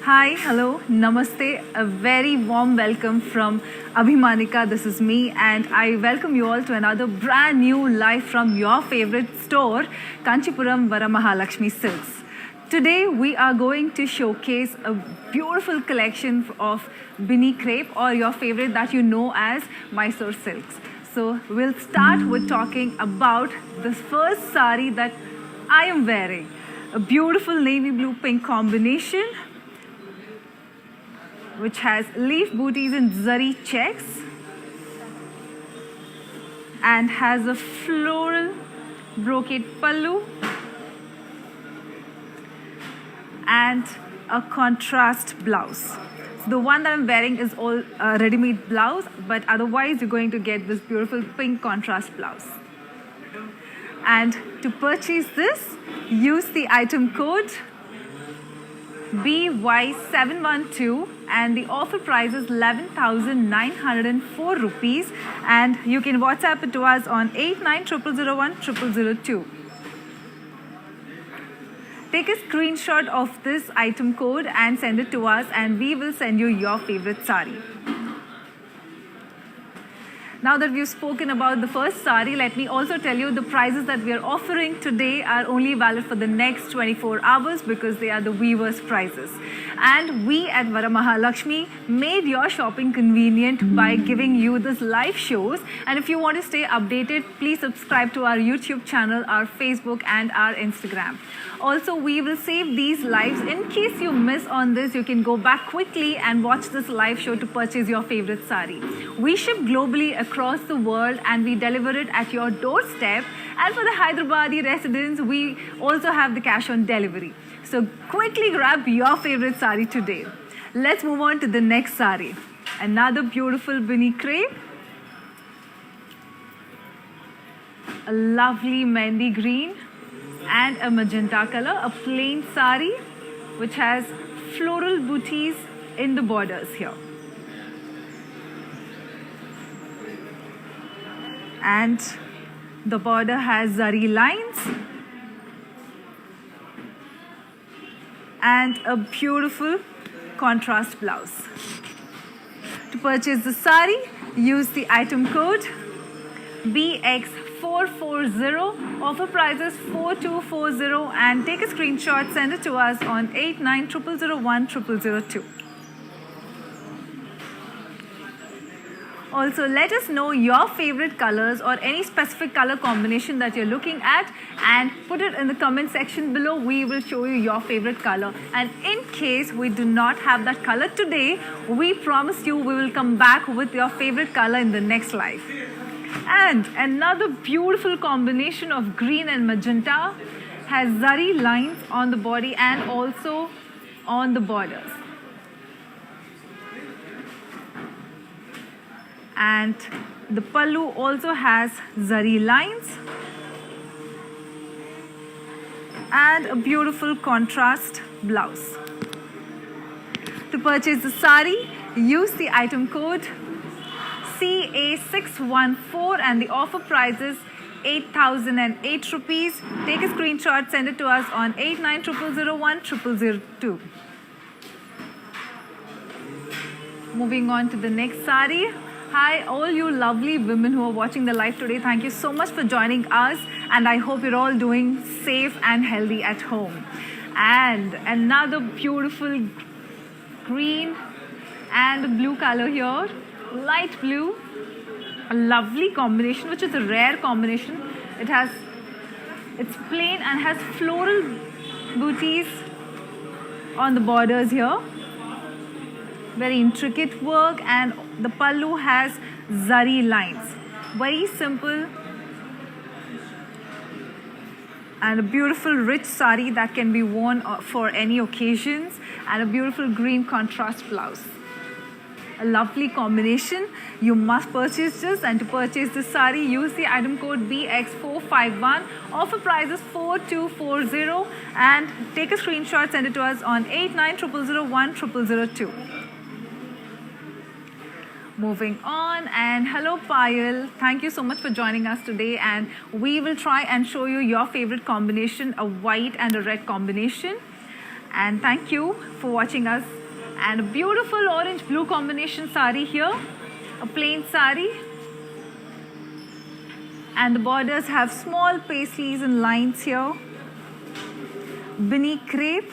Hi, hello, namaste. A very warm welcome from Abhimanika. This is me, and I welcome you all to another brand new live from your favorite store, Kanchipuram Varamahalakshmi Silks. Today, we are going to showcase a beautiful collection of Bini crepe, or your favorite that you know as Mysore silks. So, we'll start with talking about the first sari that I am wearing. A beautiful navy blue pink combination, which has leaf booties and zari checks and has a floral brocade pallu and a contrast blouse. So the one that I'm wearing is all ready-made blouse, but otherwise you're going to get this beautiful pink contrast blouse. And to purchase this, use the item code BY712, and the offer price is 11,904 rupees, and you can WhatsApp it to us on 8900010002. Take a screenshot of this item code and send it to us, and we will send you your favorite sari. Now that we've spoken about the first sari, let me also tell you the prices that we are offering today are only valid for the next 24 hours because they are the weavers' prices. And we at Varamahalakshmi made your shopping convenient by giving you this live shows. And if you want to stay updated, please subscribe to our YouTube channel, our Facebook, and our Instagram. Also, we will save these lives. In case you miss on this, you can go back quickly and watch this live show to purchase your favorite sari. We ship globally across the world and we deliver it at your doorstep. And for the Hyderabadi residents, we also have the cash on delivery. So quickly grab your favorite sari today. Let's move on to the next sari. Another beautiful Bini crepe. A lovely mehendi green and a magenta color, a plain sari which has floral booties in the borders here. And the border has zari lines and a beautiful contrast blouse. To purchase the sari, use the item code BX440. Offer price is 4240, and take a screenshot, send it to us on 8900010002. Also, let us know your favorite colors or any specific color combination that you're looking at, and put it in the comment section below. We will show you your favorite color. And in case we do not have that color today, we promise you we will come back with your favorite color in the next live. And another beautiful combination of green and magenta has zari lines on the body and also on the borders. And the pallu also has zari lines and a beautiful contrast blouse. To purchase the sari, use the item code CA614, and the offer price is 8,008 rupees. Take a screenshot, send it to us on 8900010002. Moving on to the next sari. Hi, all you lovely women who are watching the live today. Thank you so much for joining us, and I hope you're all doing safe and healthy at home. And another beautiful green and blue color here, light blue, a lovely combination, which is a rare combination. It's plain and has floral booties on the borders here. Very intricate work, and the pallu has zari lines. Very simple and a beautiful rich sari that can be worn for any occasions, and a beautiful green contrast blouse. A lovely combination. You must purchase this, and to purchase this sari, use the item code BX451. Offer price is 4240, and take a screenshot, send it to us on 8900010002. Moving on, and hello Payal, thank you so much for joining us today, and we will try and show you your favorite combination, a white and a red combination. And thank you for watching us. And a beautiful orange blue combination sari here, a plain sari. And the borders have small paisleys and lines here. Bini crepe.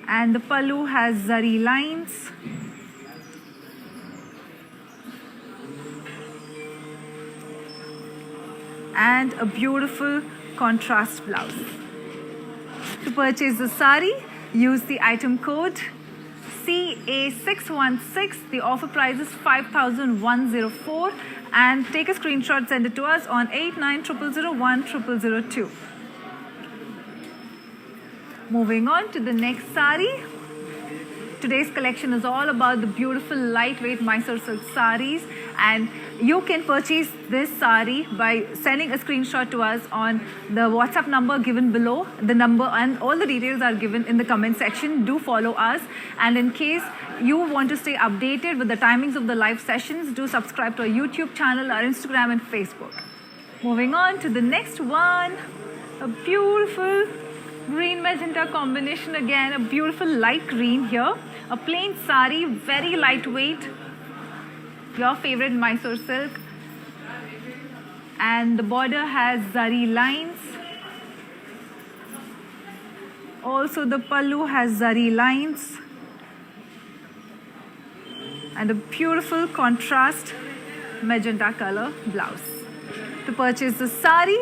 And the pallu has zari lines. And a beautiful contrast blouse. To purchase the sari, use the item code CA616. The offer price is 5,104 and take a screenshot, send it to us on 8900010002. Moving on to the next sari. Today's collection is all about the beautiful lightweight Mysore silk saris, and you can purchase this sari by sending a screenshot to us on the WhatsApp number given below. The number and all the details are given in the comment section. Do follow us, and in case you want to stay updated with the timings of the live sessions, do subscribe to our YouTube channel, our Instagram and Facebook. Moving on to the next one, a beautiful green magenta combination again, a beautiful light green here, a plain sari, very lightweight, your favorite Mysore silk, and the border has zari lines. Also the pallu has zari lines and a beautiful contrast magenta color blouse. To purchase the sari,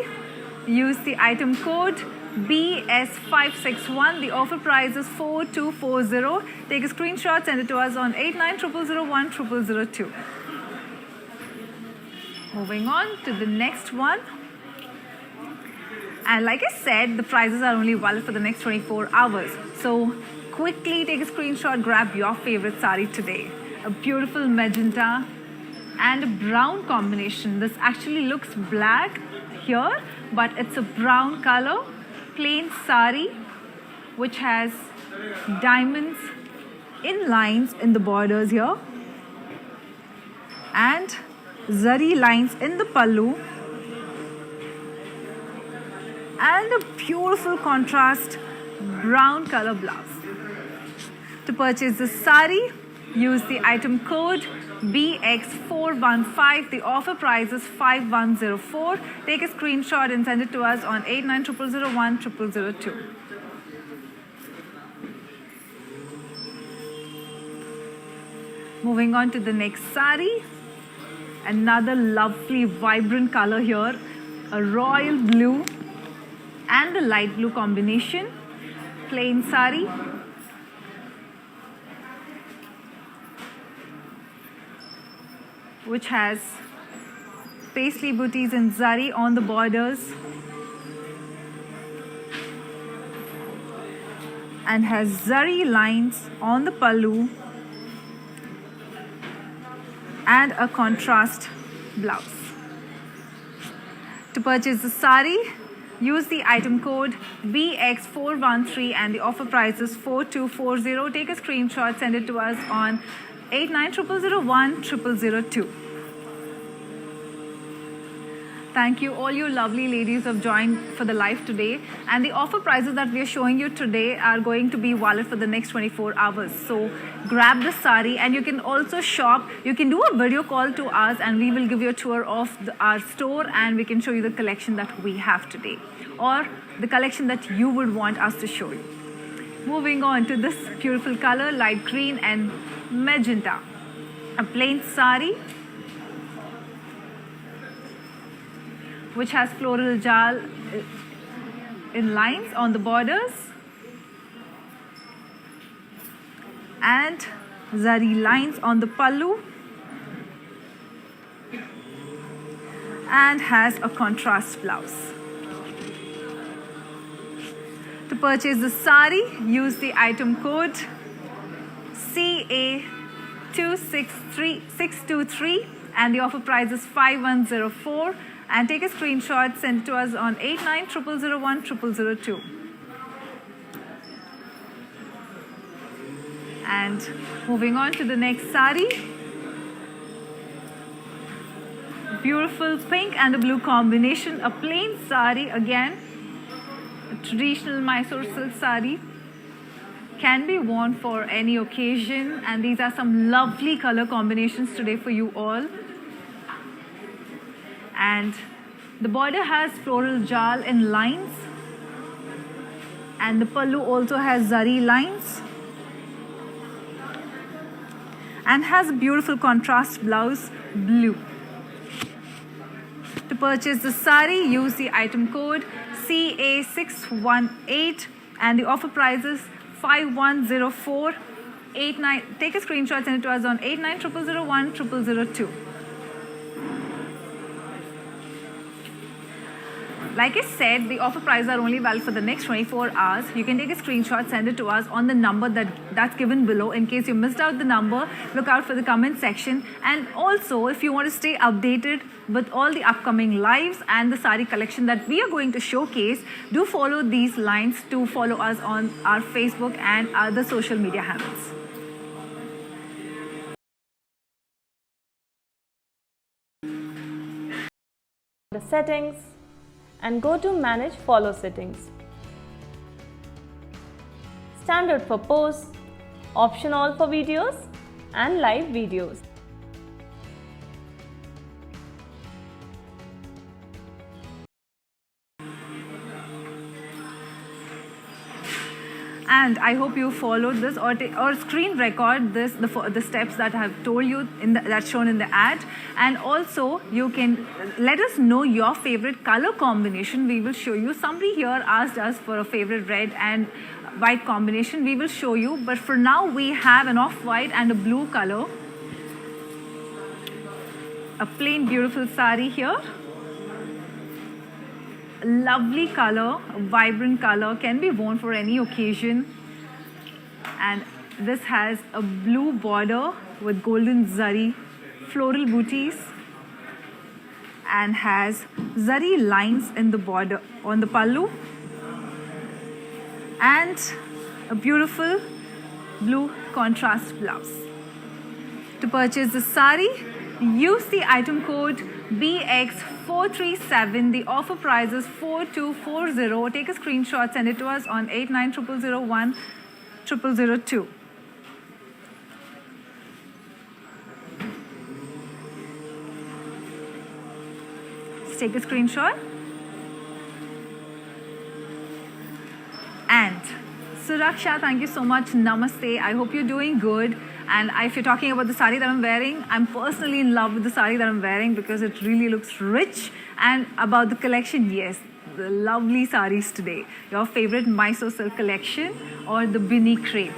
use the item code BS561. The offer price is 4240. Take a screenshot, send it to us on 8900010002. Moving on to the next one. And like I said, the prices are only valid for the next 24 hours. So quickly take a screenshot, grab your favorite sari today. A beautiful magenta and a brown combination. This actually looks black here, but it's a brown color. Plain sari which has diamonds in lines in the borders here and zari lines in the pallu and a beautiful contrast brown color blouse. To purchase this sari, use the item code BX415. The offer price is 5104. Take a screenshot and send it to us on 8900010002. Moving on to the next sari. Another lovely vibrant color here, a royal blue and a light blue combination. Plain sari. Which has paisley booties and zari on the borders and has zari lines on the pallu and a contrast blouse. To purchase the sari, use the item code BX413 and the offer price is 4240. Take a screenshot, send it to us on 8900010002. Thank you, all you lovely ladies who have joined for the live today. And the offer prices that we are showing you today are going to be valid for the next 24 hours. So grab the sari, and you can also shop. You can do a video call to us and we will give you a tour of our store and we can show you the collection that we have today or the collection that you would want us to show you. Moving on to this beautiful color, light green and magenta. A plain sari which has floral jal in lines on the borders and zari lines on the pallu and has a contrast blouse. To purchase the sari, use the item code CA263623 and the offer price is 5104. And take a screenshot, send it to us on 8900010002. And moving on to the next sari. Beautiful pink and a blue combination, a plain sari again A traditional Mysore silk sari. Can be worn for any occasion, and these are some lovely color combinations today for you all. And the border has floral jal in lines, and the pallu also has zari lines and has a beautiful contrast blouse, blue. To purchase the sari, use the item code CA618 and the offer price is 510489. Take a screenshot, send it to us on 8900010002. Like I said, the offer prices are only valid for the next 24 hours. You can take a screenshot, send it to us on the number that's given below. In case you missed out the number, look out for the comment section. And also, if you want to stay updated with all the upcoming lives and the sari collection that we are going to showcase, do follow these lines to follow us on our Facebook and other social media handles. The settings and go to manage follow settings. Standard for posts, option all for videos and live videos. And I hope you followed this or screen record this, the steps that I have told you that's shown in the ad. And also you can let us know your favorite color combination. We will show you. Somebody here asked us for a favorite red and white combination. We will show you. But for now we have an off-white and a blue color. A plain beautiful sari here. Lovely color, vibrant color, can be worn for any occasion. And this has a blue border with golden zari floral booties and has zari lines in the border on the pallu and a beautiful blue contrast blouse. To purchase the sari, use the item code BX437. The offer price is 4240. Take a screenshot, send it to us on 8900010002. Let's take a screenshot. And Suraksha, thank you so much. Namaste. I hope you're doing good. And if you're talking about the sari that I'm wearing, I'm personally in love with the sari that I'm wearing because it really looks rich. And about the collection, yes, the lovely saris today. Your favorite Mysore silk collection or the Bini crepe.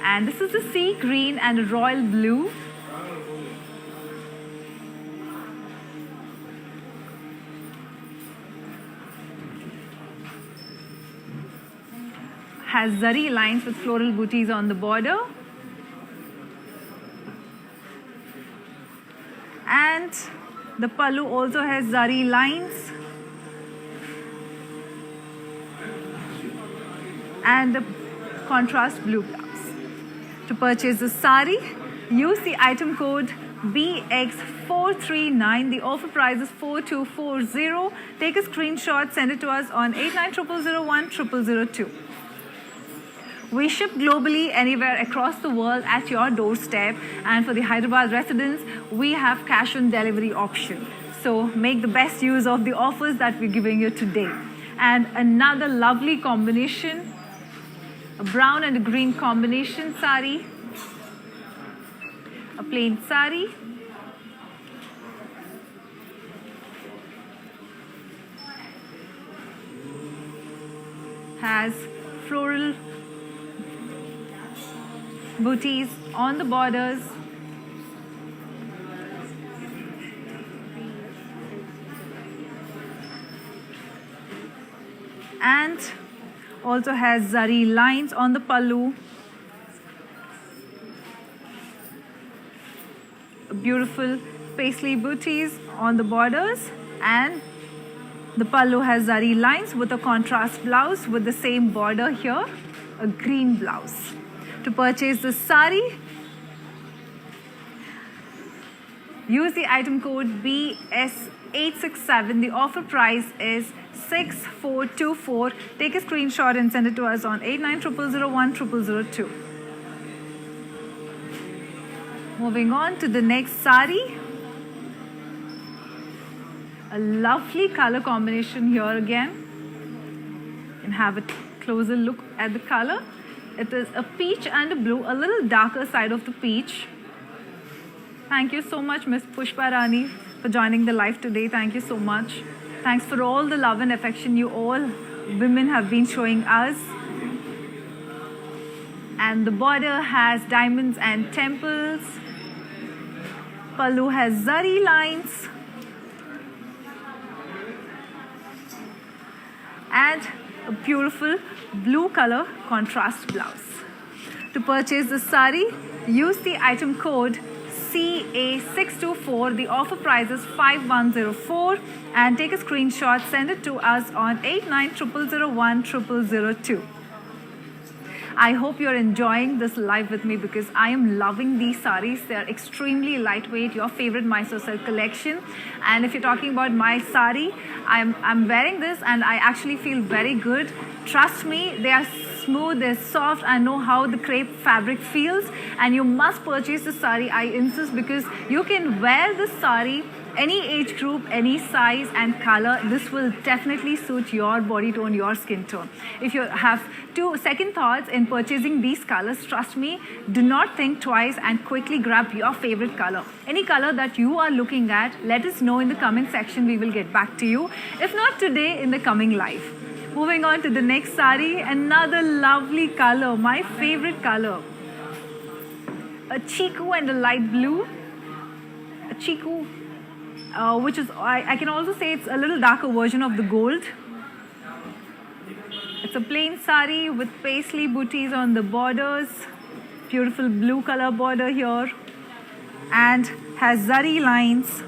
And this is the sea green and royal blue. Has zari lines with floral booties on the border. And the pallu also has zari lines. And the contrast blue blouse. To purchase the sari, use the item code BX439. The offer price is 4240. Take a screenshot, send it to us on 8900010002. We ship globally anywhere across the world at your doorstep. And for the Hyderabad residents, we have cash on delivery option. So make the best use of the offers that we're giving you today. And another lovely combination, a brown and a green combination sari. A plain sari. Has floral booties on the borders. And also has zari lines on the pallu. Beautiful paisley booties on the borders, and the pallu has zari lines with a contrast blouse with the same border here, a green blouse. To purchase the sari, use the item code 867. The offer price is 6424. Take a screenshot and send it to us on 8900010002. Moving on to the next sari. A lovely color combination here again. And have a closer look at the color. It is a peach and a blue, a little darker side of the peach. Thank you so much, Miss Pushpa Rani, for joining the live today. Thank you so much. Thanks for all the love and affection you all women have been showing us. And the border has diamonds and temples. Pallu has zari lines. And a beautiful blue color contrast blouse. To purchase this sari, use the item code CA624. The offer price is 5104 and take a screenshot, send it to us on 8900010002. I hope you're enjoying this live with me because I am loving these saris. They're extremely lightweight, your favorite Mysore silk collection. And if you're talking about my sari, I'm wearing this and I actually feel very good. Trust me, they are smooth, they're soft. I know how the crepe fabric feels and you must purchase the sari. I insist because you can wear this sari any age group, any size and color. This will definitely suit your body tone, your skin tone. If you have second thoughts in purchasing these colors, trust me, do not think twice and quickly grab your favorite color. Any color that you are looking at, let us know in the comment section. We will get back to you. If not today, in the coming live. Moving on to the next sari, another lovely color, my favorite color. A chiku and a light blue. A chiku, which is, I can also say it's a little darker version of the gold. It's a plain sari with paisley booties on the borders. Beautiful blue color border here. And has zari lines.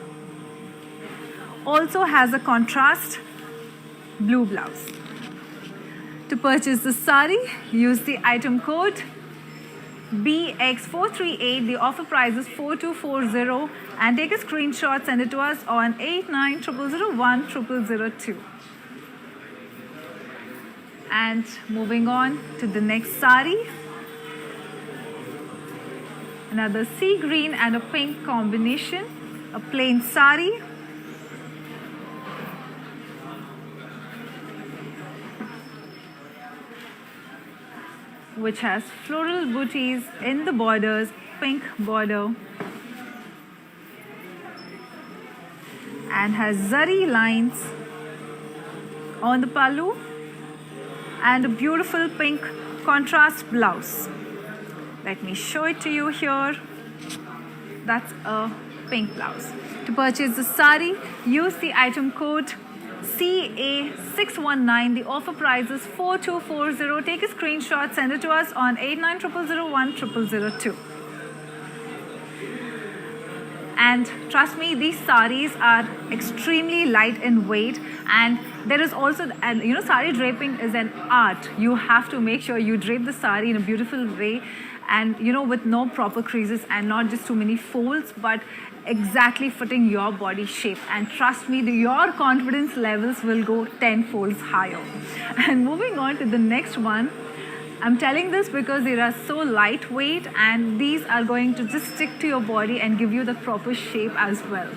Also has a contrast blue blouse. To purchase this sari, use the item code BX438. The offer price is 4240 and take a screenshot, send it to us on 8900010002. And moving on to the next sari, another sea green and a pink combination, a plain sari. Which has floral booties in the borders, pink border, and has zari lines on the pallu and a beautiful pink contrast blouse. Let me show it to you here. That's a pink blouse. To purchase the sari, use the item code CA619. The offer price is 4240. Take a screenshot, send it to us on 8900010002. And trust me, these saris are extremely light in weight, and there is also, and you know, sari draping is an art. You have to make sure you drape the sari in a beautiful way, and you know, with no proper creases and not just too many folds, but exactly fitting your body shape. And trust me, your confidence levels will go 10 folds higher. And moving on to the next one, I'm telling this because they are so lightweight and these are going to just stick to your body and give you the proper shape as well.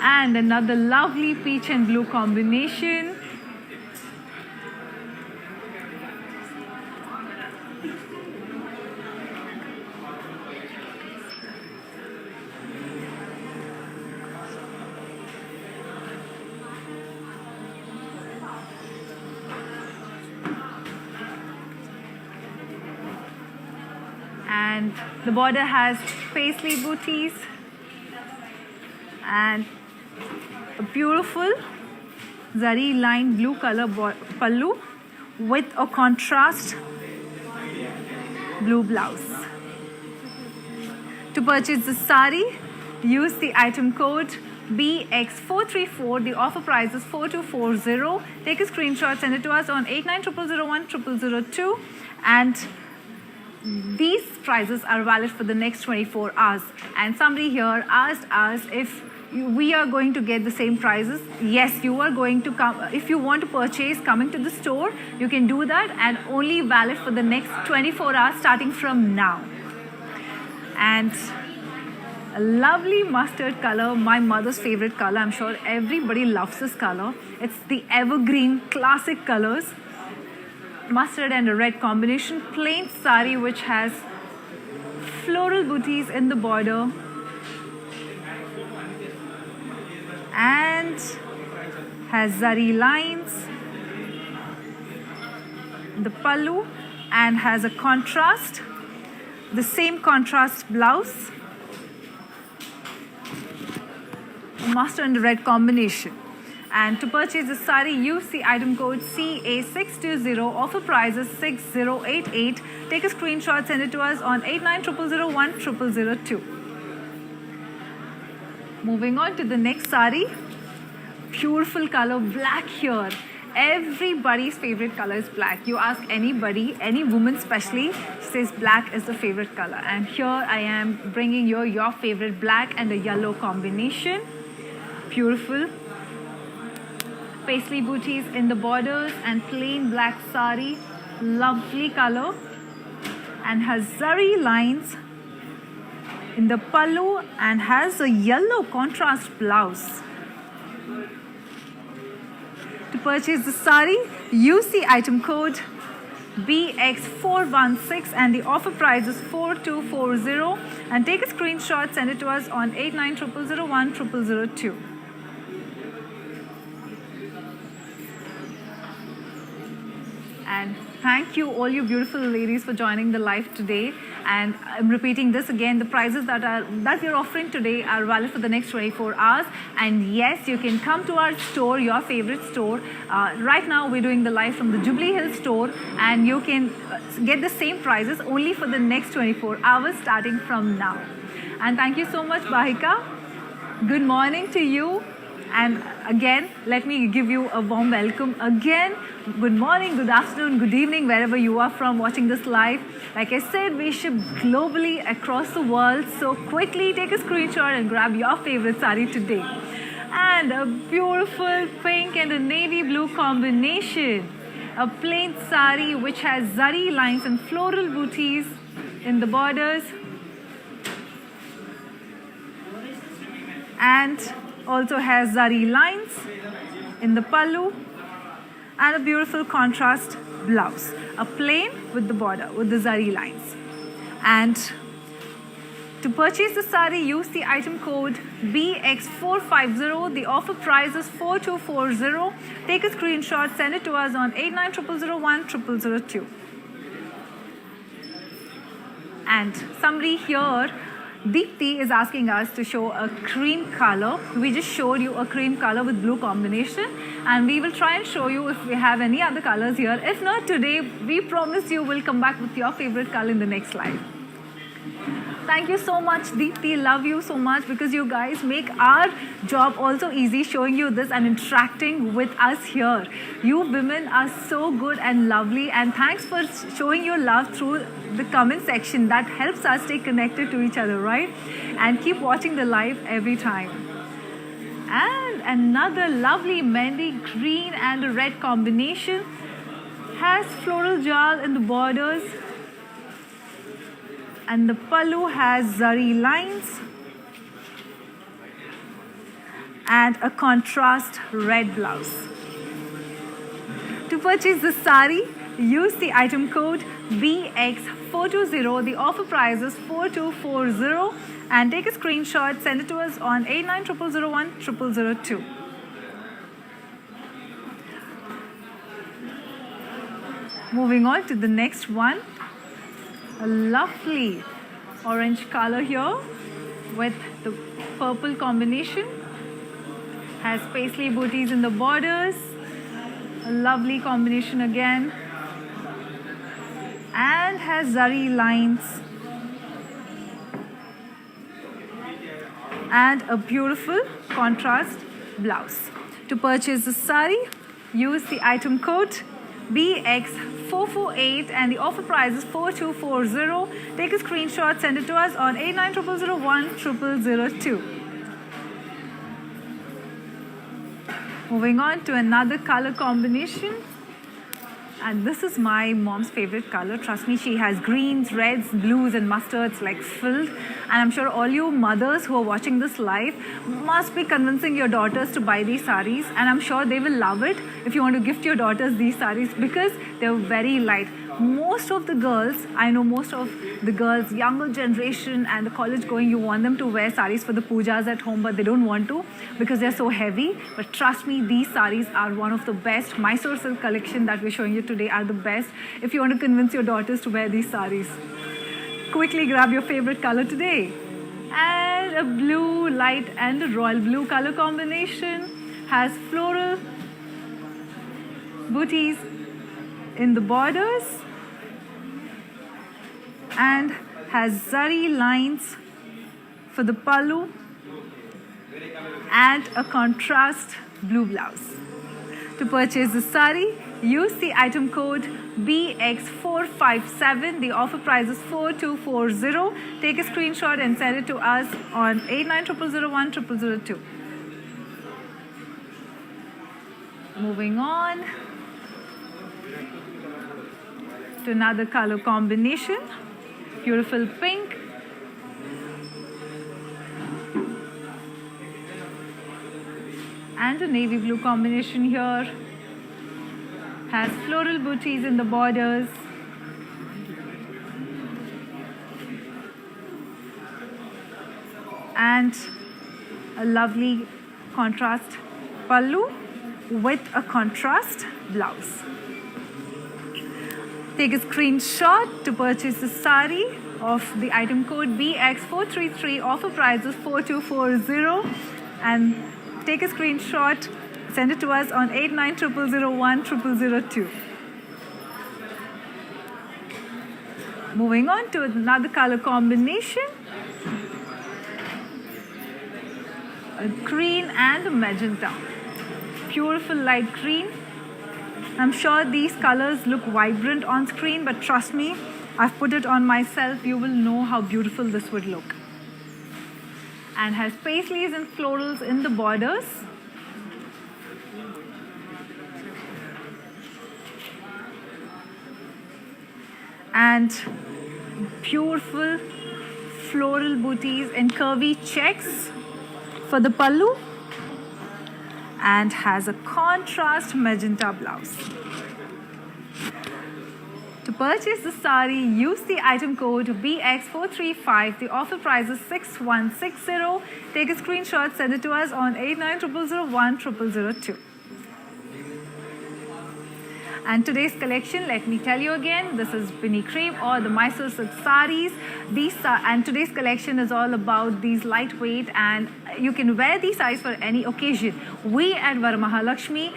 And another lovely peach and blue combination. And the border has paisley booties and a beautiful zari lined blue color pallu with a contrast blue blouse. To purchase the sari, use the item code BX434. The offer price is 4240. Take a screenshot, send it to us on 8900010002. And these prices are valid for the next 24 hours. And somebody here asked us if we are going to get the same prices. Yes, you are going to come, if you want to purchase coming to the store, you can do that, and only valid for the next 24 hours starting from now. And a lovely mustard color, my mother's favorite color. I'm sure everybody loves this color. It's the evergreen classic colors. Mustard and a red combination. Plain sari which has floral booties in the border. And has zari lines. The pallu, and has a contrast. The same contrast blouse. Mustard and red combination. And to purchase this sari, use the item code CA620. Offer price is 6088. Take a screenshot, send it to us on 8900010002. Moving on to the next sari. Beautiful color, black here. Everybody's favorite color is black. You ask anybody, any woman especially, she says black is the favorite color. And here I am bringing you your favorite black and a yellow combination. Beautiful. Paisley booties in the borders and plain black sari. Lovely color. And has zari lines in the pallu and has a yellow contrast blouse. To purchase the sari, use the item code BX416 and the offer price is 4240, and take a screenshot, send it to us on 8900010002. And thank you all you beautiful ladies for joining the live today. And I'm repeating this again, the prices that we're offering today are valid for the next 24 hours. And yes, you can come to our store, your favorite store. Right now we're doing the live from the Jubilee Hills store, and you can get the same prices only for the next 24 hours starting from now. And thank you so much, Bahika. Good morning to you. And again, let me give you a warm welcome again. Good morning, good afternoon, good evening, wherever you are from watching this live. Like I said, we ship globally across the world. So quickly take a screenshot and grab your favorite sari today. And a beautiful pink and a navy blue combination. A plain sari which has zari lines and floral booties in the borders. And also has zari lines in the pallu and a beautiful contrast blouse. A plain with the border with the zari lines. And to purchase the sari, use the item code BX450. The offer price is 4240. Take a screenshot, send it to us on 8900010002. And somebody here, Deepthi, is asking us to show a cream color. We just showed you a cream color with blue combination, and we will try and show you if we have any other colors here. If not today, we promise you we'll come back with your favorite color in the next live. Thank you so much, Deepthi. Love you so much, because you guys make our job also easy, showing you this and interacting with us here. You women are so good and lovely, and thanks for showing your love through the comment section. That helps us stay connected to each other, right? And keep watching the live every time. And another lovely Mendi green and a red combination. Has floral jal in the borders. And the pallu has zari lines and a contrast red blouse. To purchase the sari, use the item code BX420. The offer price is 4240, and take a screenshot, send it to us on 8900010002. Moving on to the next one. A lovely orange color here with the purple combination. Has paisley booties in the borders. A lovely combination again. And has zari lines. And a beautiful contrast blouse. To purchase the sari, use the item code BX448, and the offer price is 4240. Take a screenshot, send it to us on 8900010002. Moving on to another color combination. And this is my mom's favorite color. Trust me, she has greens, reds, blues, and mustards like filled. And I'm sure all you mothers who are watching this live must be convincing your daughters to buy these saris. And I'm sure they will love it if you want to gift your daughters these saris because they're very light. Most of the girls, I know most of the girls, younger generation and the college going, you want them to wear saris for the pujas at home, but they don't want to because they're so heavy. But trust me, these saris are one of the best. Mysore silk collection that we're showing you today are the best if you want to convince your daughters to wear these saris. Quickly grab your favorite color today. And a blue, light and a royal blue color combination has floral booties in the borders and has zari lines for the pallu and a contrast blue blouse. To purchase the sari, use the item code BX457. The offer price is 4240. Take a screenshot and send it to us on 8900010002. Moving on to another color combination. Beautiful pink. And a navy blue combination here. Has floral booties in the borders. And a lovely contrast pallu with a contrast blouse. Take a screenshot to purchase the sari of the item code BX433. Offer price is 4240. And take a screenshot, send it to us on 8900010002. Moving on to another color combination. A green and a magenta. Beautiful light green. I'm sure these colors look vibrant on screen, but trust me, I've put it on myself. You will know how beautiful this would look. And has paisleys and florals in the borders. And beautiful floral booties in curvy checks for the pallu. And has a contrast magenta blouse. To purchase the sari, use the item code BX435. The offer price is 6160. Take a screenshot, send it to us on 8900010002. And today's collection, let me tell you again, this is Bini Cream or the Mysore silk saris. And today's collection is all about these lightweight, and you can wear these saris for any occasion. We at Varamahalakshmi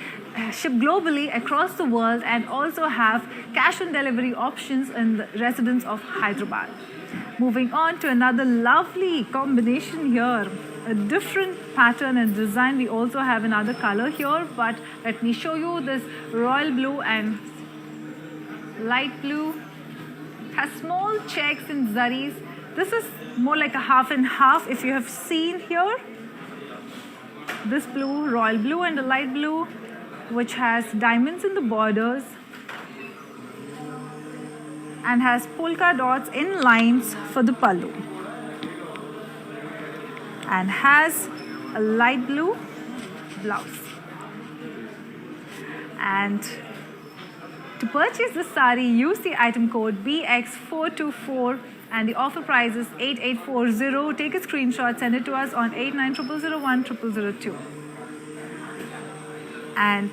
ship globally across the world and also have cash on delivery options in the residents of Hyderabad. Moving on to another lovely combination here. A different pattern and design. We also have another color here, but let me show you this royal blue and light blue. Has small checks and zaris. This is more like a half and half if you have seen here. This blue, royal blue and a light blue, which has diamonds in the borders and has polka dots in lines for the pallu. And has a light blue blouse. And to purchase this sari, use the item code BX424 and the offer price is 8840. Take a screenshot, send it to us on 8900010002. And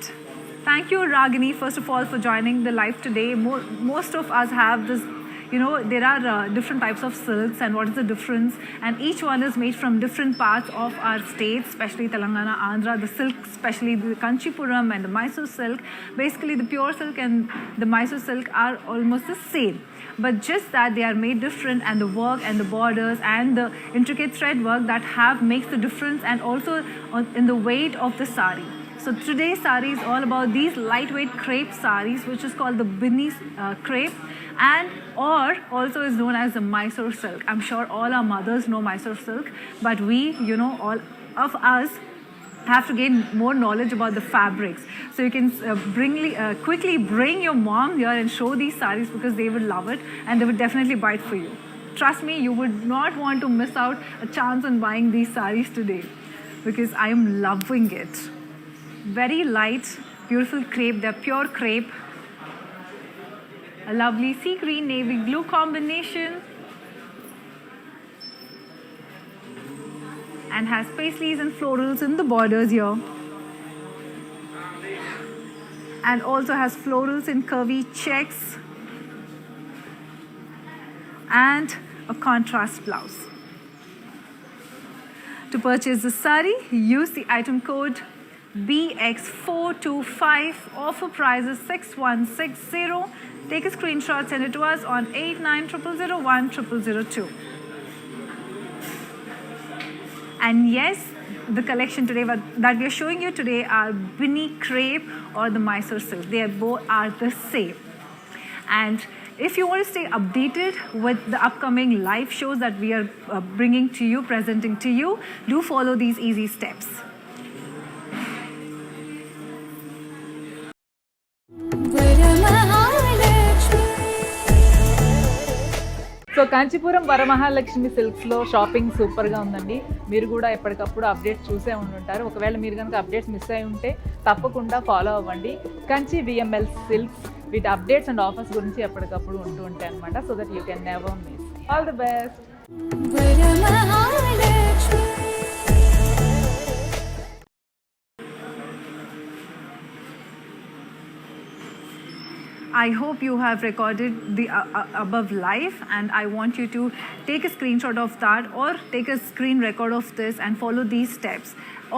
thank you, Ragini, first of all, for joining the live today. Most of us have this, there are different types of silks, and what is the difference? And each one is made from different parts of our states, especially Telangana, Andhra. The silk, especially the Kanchipuram and the Mysore silk. Basically, the pure silk and the Mysore silk are almost the same. But just that they are made different, and the work and the borders and the intricate thread work that makes the difference, and also in the weight of the sari. So today's sari is all about these lightweight crepe saris, which is called the Bini crepe, or also is known as the Mysore silk. I'm sure all our mothers know Mysore silk, but we, all of us have to gain more knowledge about the fabrics. So you can quickly bring your mom here and show these sarees, because they would love it and they would definitely buy it for you. Trust me, you would not want to miss out a chance on buying these sarees today, because I am loving it. Very light, beautiful crepe. They're pure crepe. A lovely sea green navy blue combination. And has paisleys and florals in the borders here. And also has florals in curvy checks. And a contrast blouse. To purchase this sari, use the item code BX425. Offer price is 6160. Take a screenshot, send it to us on 8900010002. And yes, the collection today that we are showing you today are Bini crepe or the Mysore silk. They both are the same. And if you want to stay updated with the upcoming live shows that we are bringing to you, presenting to you, do follow these easy steps. So Kanchipuram Varamahalakshmi సిల్క్స్లో shopping సూపర్గా ఉందండి. మీరు కూడా ఎప్పటికప్పుడు updates చూసే ఉంటుంటారు. ఒకవేళ మీరు కనుక అప్డేట్స్ మిస్ అయి ఉంటే తప్పకుండా ఫాలో అవ్వండి. కంచి విఎంఎల్ సిల్క్స్ వీటి అప్డేట్స్ అండ్ ఆఫర్స్ గురించి ఎప్పటికప్పుడు ఉంటూ ఉంటాయి అనమాట. So that you can never miss. All the best. I hope you have recorded the above live, and I want you to take a screenshot of that or take a screen record of this and follow these steps.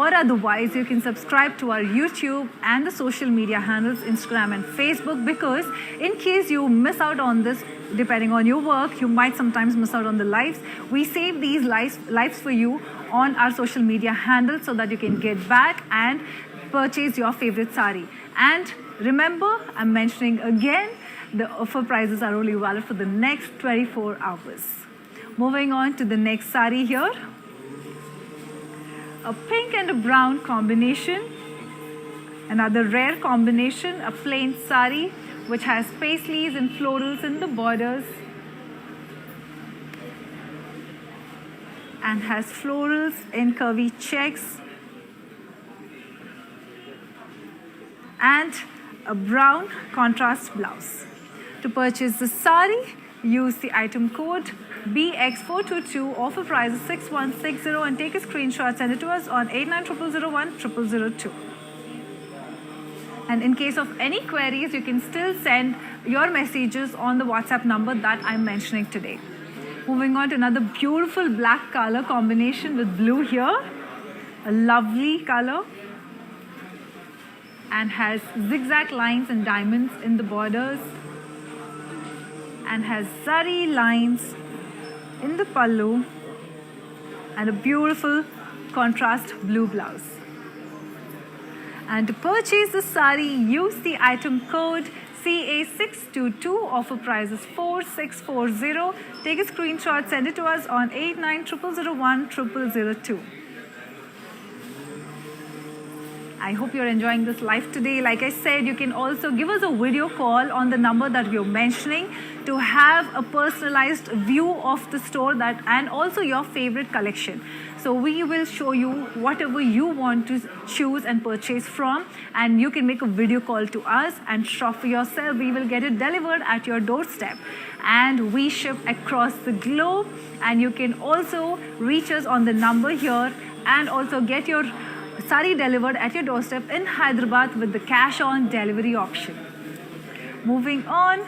Or otherwise, you can subscribe to our YouTube and the social media handles, Instagram and Facebook, because in case you miss out on this, depending on your work, you might sometimes miss out on the lives. We save these lives for you on our social media handles so that you can get back and purchase your favorite sari. And remember, I'm mentioning again, the offer prices are only valid for the next 24 hours. Moving on to the next sari here. A pink and a brown combination. Another rare combination, a plain sari which has paisleys and florals in the borders. And has florals in curvy checks. And a brown contrast blouse. To purchase the sari, use the item code BX422. Offer price is 6160 and take a screenshot, send it to us on 8900010002. And in case of any queries, you can still send your messages on the WhatsApp number that I'm mentioning today. Moving on to another beautiful black color combination with blue here. A lovely color. And has zigzag lines and diamonds in the borders, and has zari lines in the pallu, and a beautiful contrast blue blouse. And to purchase the sari, use the item code CA622. Offer price is 4640. Take a screenshot, send it to us on 8900010002. I hope you're enjoying this live today. Like I said, you can also give us a video call on the number that we're mentioning to have a personalized view of the store and also your favorite collection. So we will show you whatever you want to choose and purchase from, and you can make a video call to us and shop for yourself. We will get it delivered at your doorstep, and we ship across the globe. And you can also reach us on the number here and also get your sari delivered at your doorstep in Hyderabad with the cash on delivery option. Moving on,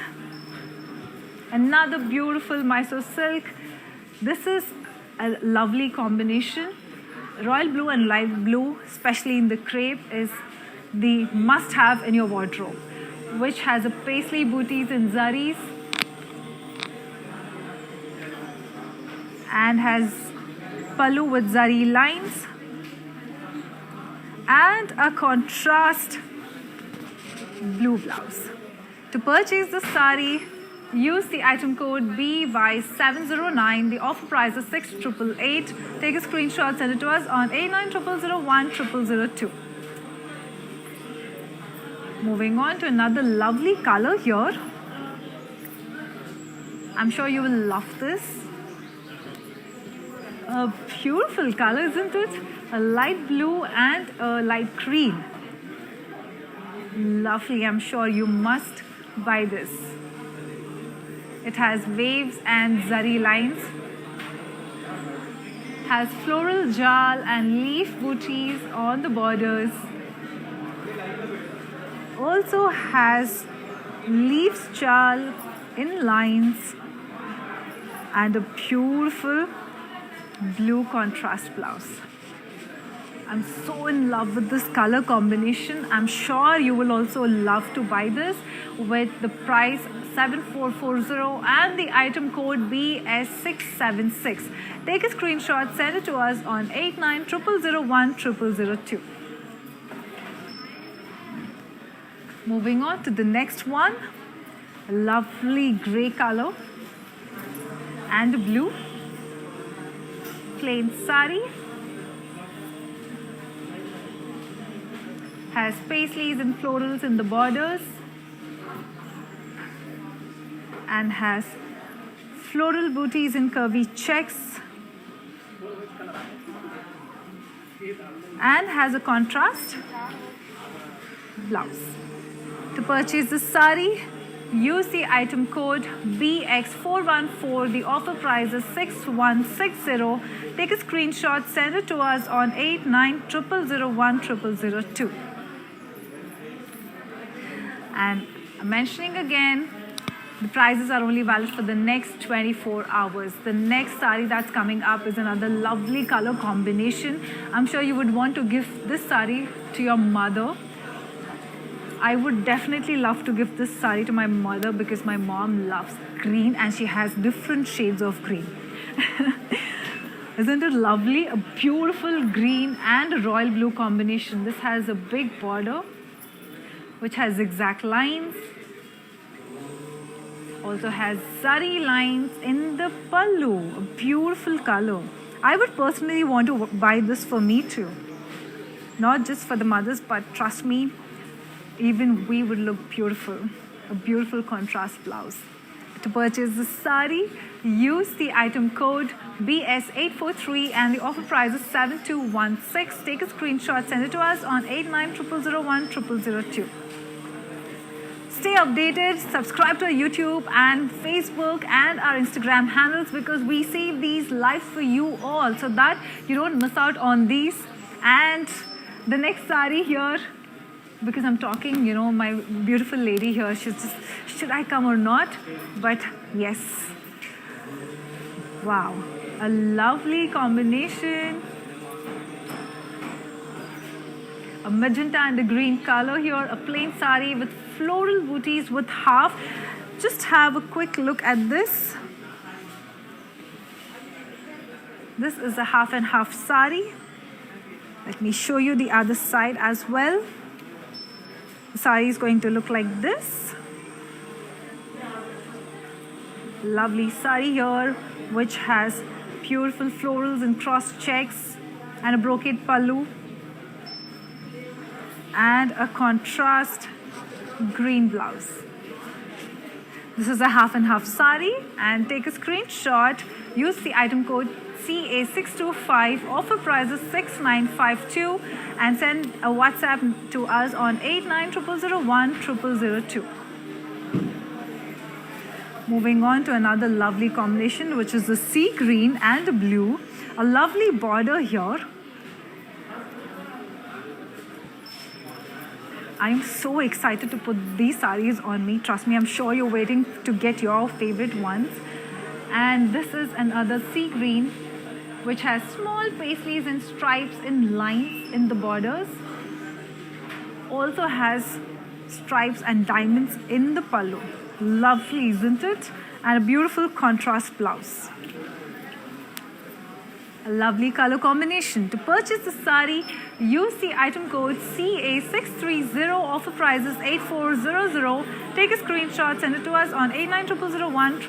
another beautiful Mysore silk. This is a lovely combination. Royal blue and light blue, especially in the crepe, is the must-have in your wardrobe, which has a paisley booties and zaris and has pallu with zari lines and a contrast blue blouse. To purchase the sari, Use the item code BY709. The offer price is 6,888. Take a screenshot, send it to us on 8900010002. Moving on to another lovely color here. I'm sure you will love this. A beautiful color, isn't it? A light blue and a light green. Lovely. I'm sure you must buy this. It has waves and zari lines. Has floral jal and leaf booties on the borders. Also has leaves jal in lines and a beautiful blue contrast blouse. I'm so in love with this color combination. I'm sure you will also love to buy this with the price 7440 and the item code BS676. Take a screenshot, send it to us on 8900010002. Moving on to the next one, a lovely grey color and blue, plain sari, has paisleys and florals in the borders and has floral booties and curvy checks and has a contrast blouse. To purchase this sari, use the item code BX414. The offer price is 6160. Take a screenshot, send it to us on 8900010002. And I'm mentioning again, the prices are only valid for the next 24 hours. The next sari that's coming up is another lovely color combination. I'm sure you would want to give this sari to your mother. I would definitely love to give this sari to my mother because my mom loves green and she has different shades of green. Isn't it lovely? A beautiful green and a royal blue combination. This has a big border which has zigzag lines. Also has zari lines in the pallu. A beautiful color. I would personally want to buy this for me too. Not just for the mothers, but trust me, even we would look beautiful. A beautiful contrast blouse. To purchase this sari, use the item code BS843 and the offer price is 7216. Take a screenshot, send it to us on 8900010002. Stay updated, subscribe to our YouTube and Facebook and our Instagram handles because we save these live for you all so that you don't miss out on these. And the next sari here, because I'm talking, you know, my beautiful lady here, she's just, should I come or not? But yes. Wow. A lovely combination. A magenta and a green color here. A plain sari with floral booties with half. Just have a quick look at this. This is a half and half sari. Let me show you the other side as well. The sari is going to look like this. Lovely sari here, which has beautiful florals and cross checks and a brocade pallu and a contrast green blouse. This is a half and half sari and take a screenshot. Use the item code CA625. Offer price is 6952 and send a WhatsApp to us on 8900010002. Moving on to another lovely combination, which is the sea green and the blue. A lovely border here. I'm so excited to put these saris on me. Trust me, I'm sure you're waiting to get your favorite ones. And this is another sea green, which has small paisleys and stripes in lines in the borders. Also has stripes and diamonds in the pallu. Lovely, isn't it? And a beautiful contrast blouse. A lovely color combination. To purchase the sari, use the item code CA630. Offer price is 8400. Take a screenshot, send it to us on 890001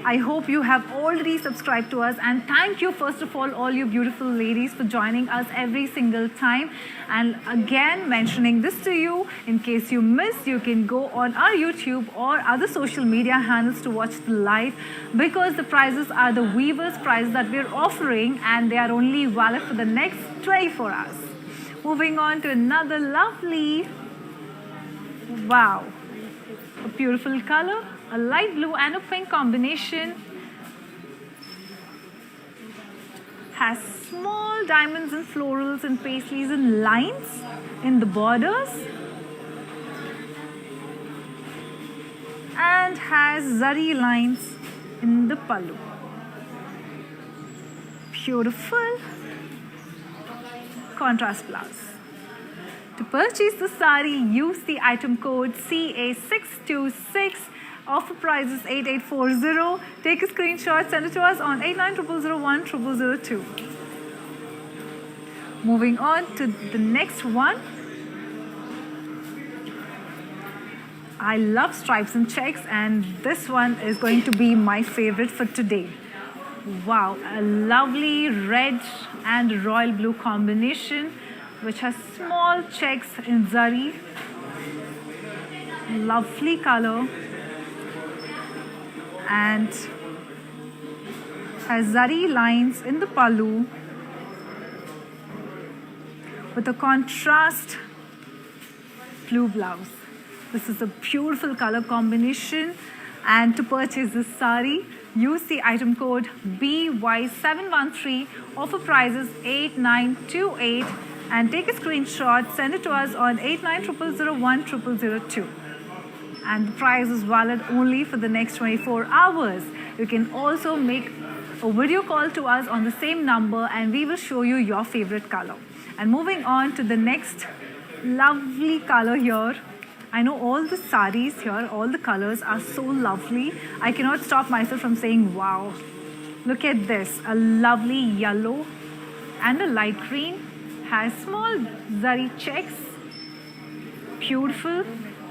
I hope you have already subscribed to us, and thank you first of all you beautiful ladies for joining us every single time. And again, mentioning this to you, in case you missed, you can go on our YouTube or other social media handles to watch the live, because the prizes are the weavers prize that we're offering, and they are only valid for the next 24 hours. Moving on to another lovely, wow, a beautiful color. A light blue and a pink combination. Has small diamonds and florals and paisleys and lines in the borders. And has zari lines in the pallu. Beautiful contrast blouse. To purchase the sari, use the item code CA626. Offer price is 8840. Take a screenshot, send it to us on 890001 Moving on to the next one. I love stripes and checks, and this one is going to be my favorite for today. Wow, a lovely red and royal blue combination, which has small checks in zari. Lovely color. And has zari lines in the pallu with a contrast blue blouse. This is a beautiful color combination, and to purchase this sari, use the item code BY713. Offer price is 8928, and take a screenshot, send it to us on 890001 and the price is valid only for the next 24 hours. You can also make a video call to us on the same number, and we will show you your favorite color. And moving on to the next lovely color here. I know all the saris here, all the colors are so lovely. I cannot stop myself from saying wow. Look at this, a lovely yellow and a light green. Has small zari checks. Beautiful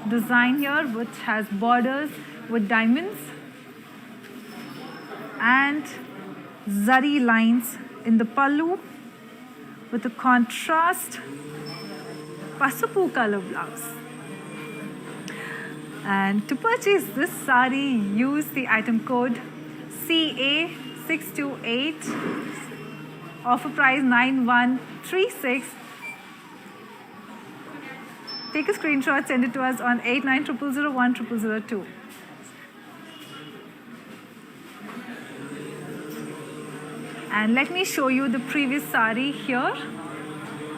design here, which has borders with diamonds and zari lines in the pallu with a contrast pasupu color blouse. And to purchase this sari, use the item code CA628. Offer price 9136. Take a screenshot, send it to us on 890001 And let me show you the previous sari here.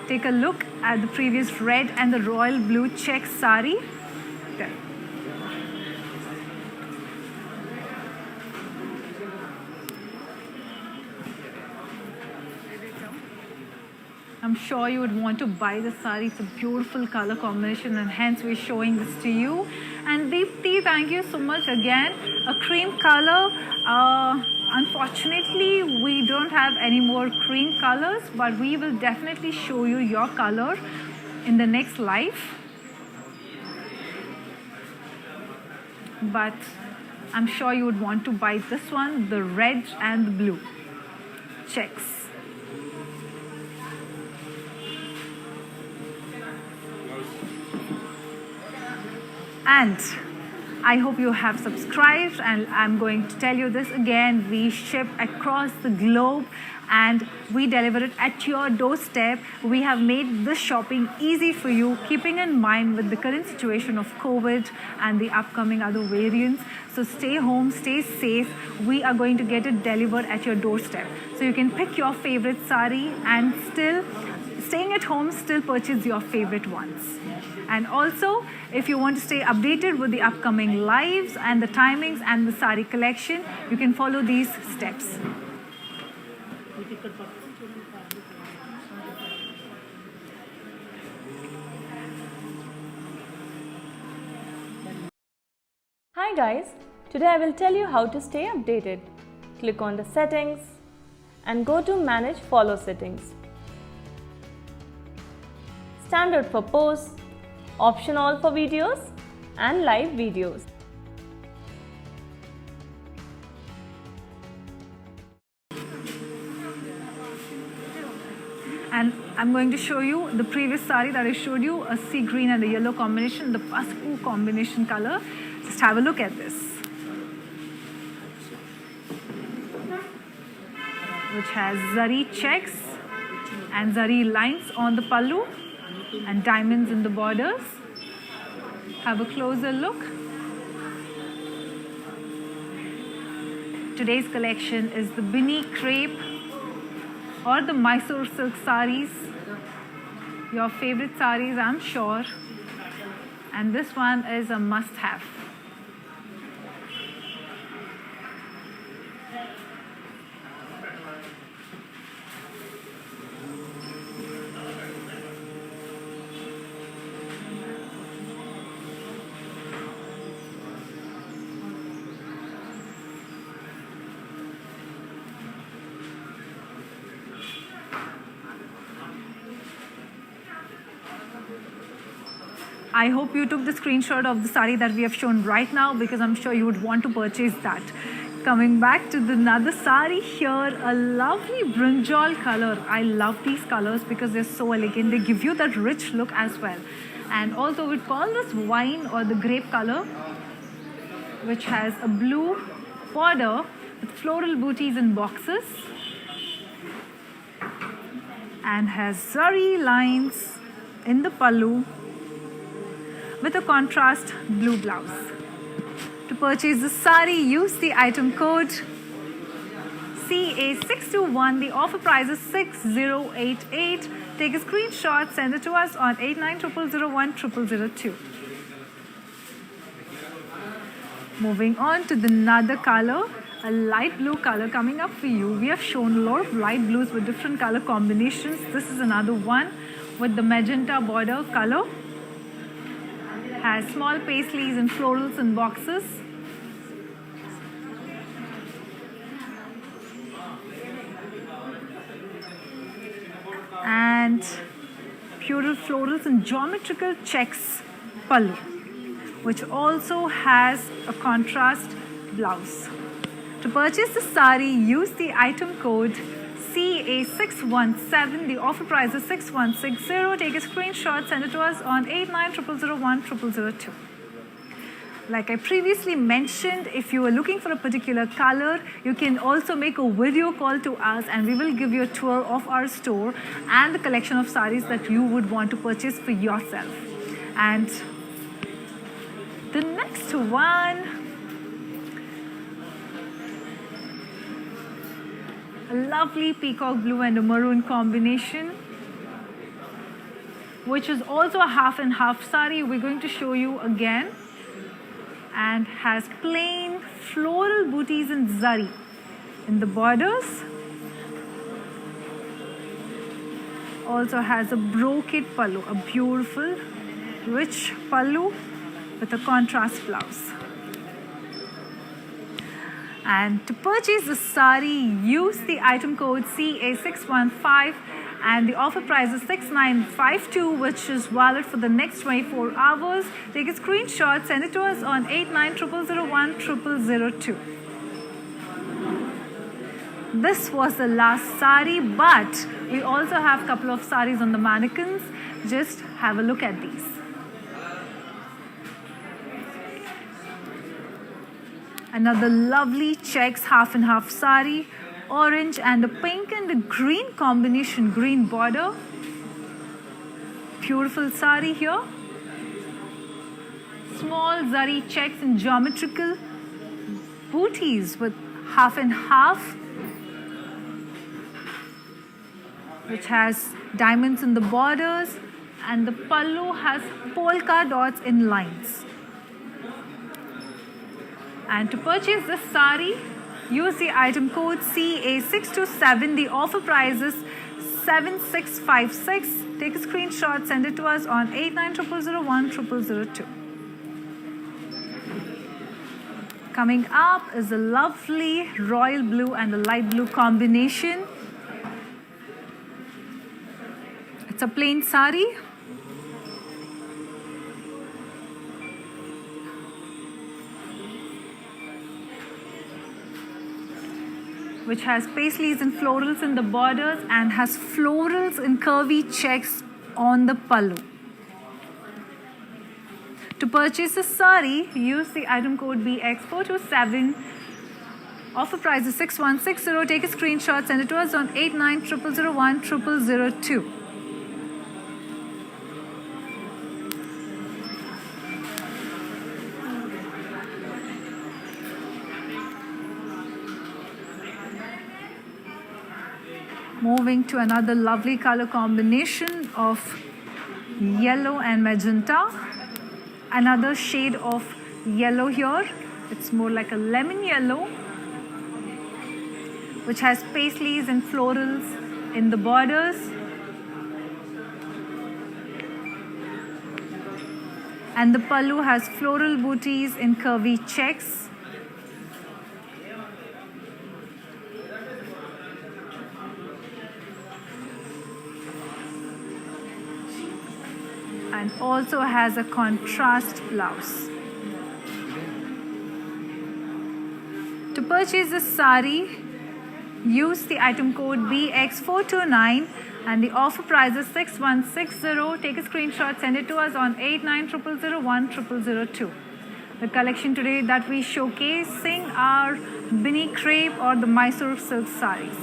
Take a look at the previous red and the royal blue check sari. There. I'm sure you would want to buy the sari. It's a beautiful color combination, and hence we're showing this to you. And Deepti, thank you so much again. A cream color. Unfortunately, we don't have any more cream colors, but we will definitely show you your color in the next live. But I'm sure you would want to buy this one, the red and the blue checks. And I hope you have subscribed, and I'm going to tell you this again. We ship across the globe and we deliver it at your doorstep. We have made this shopping easy for you, keeping in mind with the current situation of COVID and the upcoming other variants. So stay home, stay safe. We are going to get it delivered at your doorstep. So you can pick your favorite sari and still, staying at home, still purchase your favorite ones. And also, if you want to stay updated with the upcoming lives and the timings and the sari collection, you can follow these steps. Hi guys, Today I will tell you how to stay updated. Click on the settings and go to manage follow settings. Standard for posts, option all for videos and live videos. And I'm going to show you the previous sari that I showed you, a sea green and a yellow combination, the paspu combination color. Just have a look at this. Which has zari checks and zari lines on the pallu and diamonds in the borders. Have a closer look. Today's collection is the Bini crepe or the Mysore silk saris, your favorite saris, I'm sure. And this one is a must-have. I hope you took the screenshot of the sari that we have shown right now, because I'm sure you would want to purchase that. Coming back to another sari here, a lovely brinjal color. I love these colors because they're so elegant. They give you that rich look as well. And also we call this wine or the grape color, which has a blue border with floral booties and boxes, and has zari lines in the pallu with a contrast blue blouse. To purchase the sari, use the item code CA621. The offer price is 6088. Take a screenshot, send it to us on 8900010002. Moving on to another color, a light blue color coming up for you. We have shown a lot of light blues with different color combinations. This is another one with the magenta border color. Has small paisleys and florals and boxes. And beautiful florals and geometrical checks pallu, which also has a contrast blouse. To purchase the sari, use the item code CA617. The offer price is 6160. Take a screenshot, send it to us on 8900010002. Like I previously mentioned, if you are looking for a particular color, you can also make a video call to us and we will give you a tour of our store and the collection of saris that you would want to purchase for yourself. And the next one, a lovely peacock blue and a maroon combination, which is also a half and half sari. We're going to show you again, and has plain floral booties and zari in the borders. Also has a brocade pallu, a beautiful rich pallu with a contrast blouse. And to purchase the sari, use the item code CA615 and the offer price is 6952, which is valid for the next 24 hours. Take a screenshot, send it to us on 8900010002. This was the last sari, but we also have a couple of saris on the mannequins. Just have a look at these. Another lovely checks half and half sari, orange and a pink and a green combination, green border. Beautiful sari here. Small zari checks and geometrical booties with half and half, which has diamonds in the borders, and the pallu has polka dots in lines. And to purchase this sari, use the item code CA627. The offer price is 7656. Take a screenshot, send it to us on 8900010002. Coming up is a lovely royal blue and a light blue combination. It's a plain sari. Which has paisleys and florals in the borders and has florals in curvy checks on the pallu. To purchase this sari, use the item code BX427. Offer price is 6160. Take a screenshot, send it to us on 8900010002. Moving to another lovely color combination of yellow and magenta. Another shade of yellow here. It's more like a lemon yellow, which has paisleys and florals in the borders. And the pallu has floral booties in curvy checks. And also has a contrast blouse. To purchase this sari, use the item code BX429 and the offer price is 6160. Take a screenshot, send it to us on 8900010002. The collection today that we showcasing are Bini crepe or the Mysore silk saris.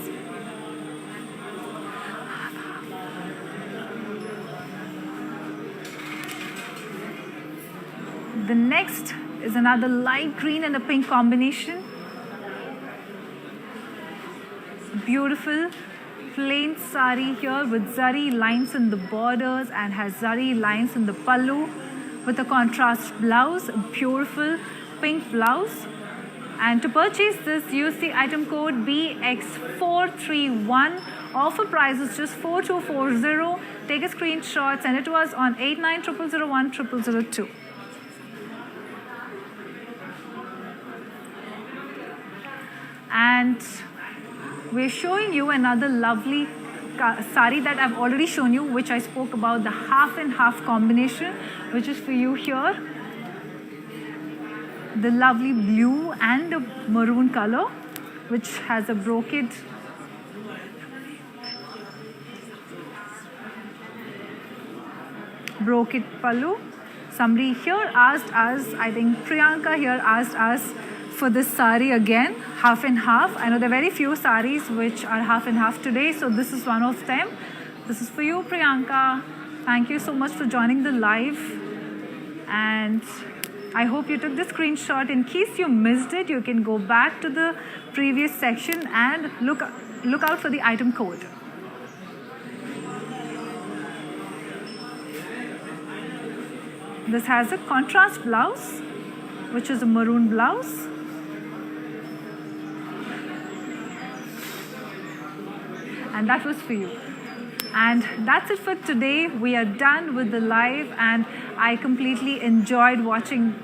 The next is another light green and a pink combination. Beautiful plain sari here with zari lines in the borders and has zari lines in the pallu with a contrast blouse, a beautiful pink blouse. And to purchase this, use the item code BX431. Offer price is just 4240. Take a screenshot, send it to us on 8900010002. And we're showing you another lovely sari that I've already shown you, which I spoke about, the half and half combination, which is for you here. The lovely blue and the maroon color, which has a brocade pallu. Somebody here asked us, I think Priyanka here asked us for this sari again, half and half. I know there are very few saris which are half and half today, so this is one of them. This is for you, Priyanka. Thank you so much for joining the live. And I hope you took the screenshot. In case you missed it, you can go back to the previous section and look out for the item code. This has a contrast blouse, which is a maroon blouse. And that was for you. And that's it for today. We are done with the live, and I completely enjoyed watching,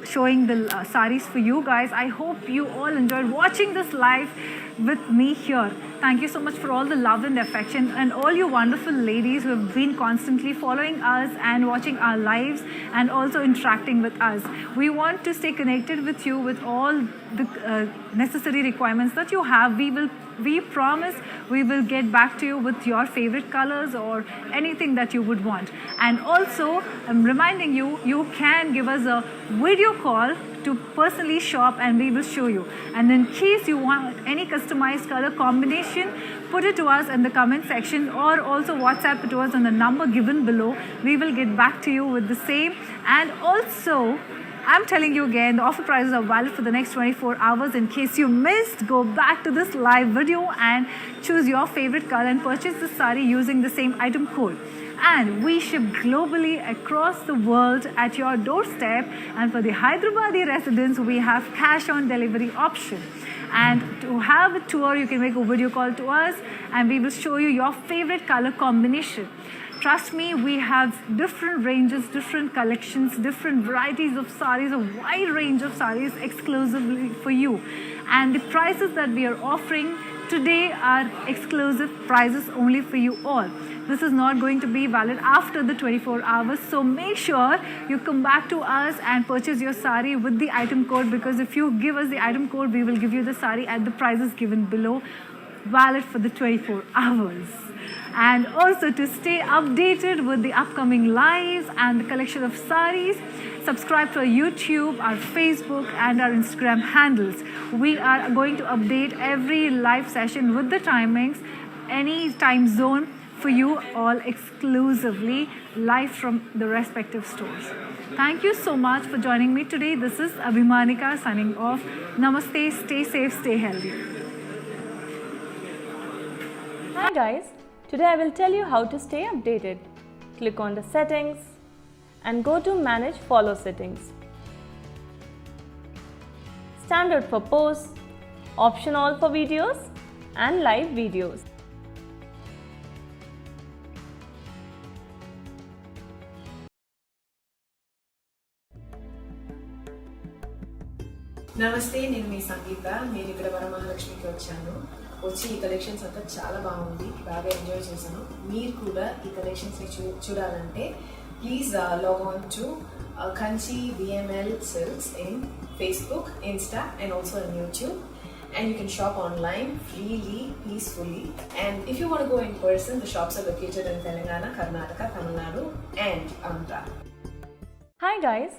showing the saris for you guys. I hope you all enjoyed watching this live with me here. Thank you so much for all the love and affection, and all you wonderful ladies who have been constantly following us and watching our lives and also interacting with us. We want to stay connected with you with all the necessary requirements that you have. We promise we will get back to you with your favorite colors or anything that you would want. And also, I'm reminding you, you can give us a video call to personally shop and we will show you. And in case you want any customized color combination, put it to us in the comment section or also WhatsApp it to us on the number given below. We will get back to you with the same. And also, I'm telling you again, the offer prices are valid for the next 24 hours. In case you missed, go back to this live video and choose your favorite color and purchase the sari using the same item code. And we ship globally across the world at your doorstep. And for the Hyderabadi residents, we have cash on delivery option. And to have a tour, you can make a video call to us and we will show you your favorite color combination. Trust me, we have different ranges, different collections, different varieties of sarees, a wide range of sarees exclusively for you. And the prices that we are offering today are exclusive prices only for you all. This is not going to be valid after the 24 hours. So make sure you come back to us and purchase your sari with the item code, because if you give us the item code, we will give you the sari at the prices given below, valid for the 24 hours. And also to stay updated with the upcoming lives and the collection of saris, subscribe to our YouTube, our Facebook and our Instagram handles. We are going to update every live session with the timings, any time zone for you all exclusively live from the respective stores. Thank you so much for joining me today. This is Abhimanika signing off. Namaste, stay safe, stay healthy. Hi guys, today I will tell you how to stay updated. Click on the settings and go to manage follow settings. Standard for posts, option all for videos and live videos. నమస్తే, నేను మీ సంగీత. నేను ఇక్కడ వరమహాలక్ష్మికి వచ్చాను. వచ్చి ఈ collections అంతా చాలా బాగుంది, బాగా ఎంజాయ్ చేశాను. మీరు కూడా ఈ కలెక్షన్స్ని చూడాలంటే please log on to Kanchi VML Silks in Facebook, Insta and also on YouTube. And you can shop online freely, peacefully. And if you want to go in person, the shops are located in Telangana, Karnataka, Tamil Nadu and Andhra. Hi guys,